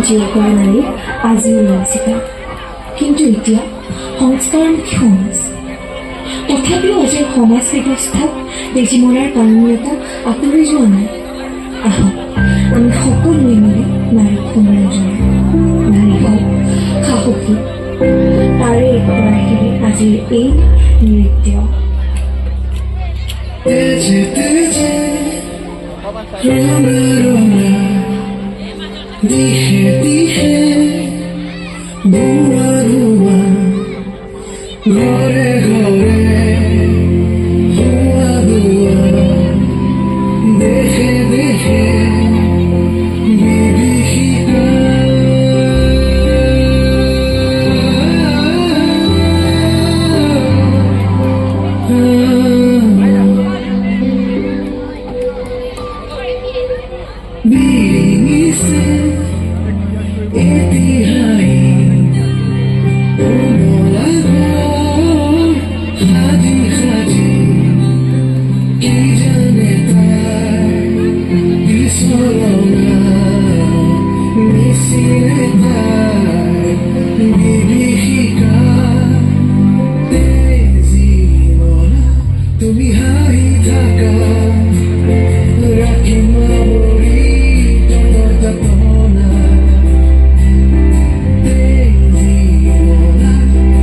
যিয়ে কৰে নাৰী আজিও লাঞ্চিতা। কিন্তু এতিয়া সংস্কাৰমুখী সমাজ, তথাপিও আজি সমাজ ব্যৱস্থাত তেজীমলাৰ কানুনীয়তা আঁতৰি যোৱা নাই। আহক আমি সকলোৱে মিলি নাৰীক সন্মান জনাই। নাৰী হওক সাহসী, তাৰে এক প্ৰয়াসেৰে আজিৰ এই নৃত্য। দিহে দিহে ধোঁৱা ধোঁৱা ঘৰে ঘৰে ধোঁৱা ধোঁৱা দেশে দেশে বিভীষিকা। বিৰিঙিছে এতিহাই কোমলা ঘৰ সাজি সাজি, কি জানে তাই বিচৰঙা নিচিনে তাই বিভীষিকা। তেজীমলা তুমি হাঁহি থাকা, ৰাখিম আৱৰি যতনা। তেজীমলা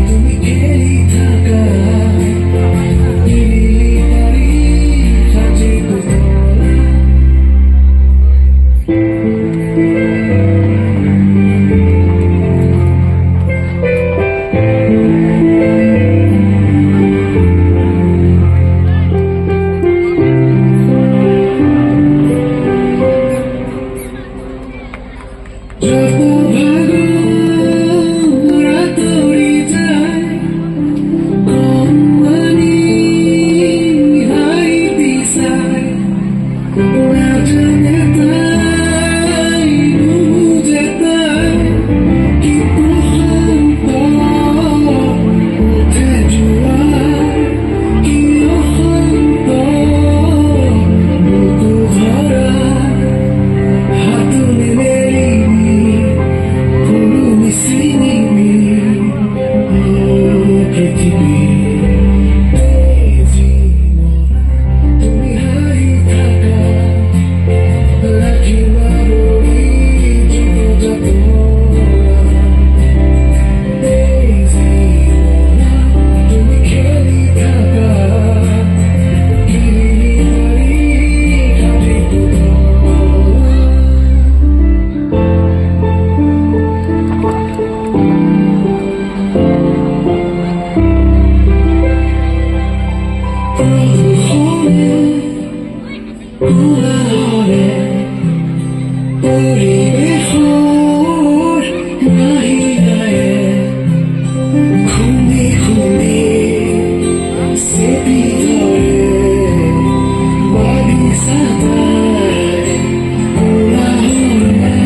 তুমি খেলি থাকা, এৰি পাৰি সাজি পুতলা। পৰিৱেশৰ নাহিলায়ে খুন্দি খুন্দি চেপি ধৰে বাগিচা তাই কোলাহলে।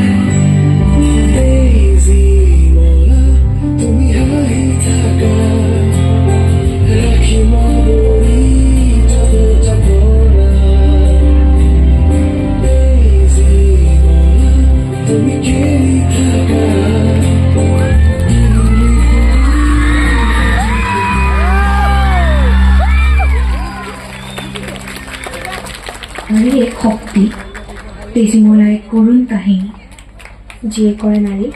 তেজীমলা তুমি হাঁহি থাকা, ৰাখিম আৱৰি যতনা। তুমি খেলি থাকা, নাৰীৰ এক শক্তি, তেজীমলাৰ এক কৰুণ কাহিনী, যিয়ে কৰে নাৰীক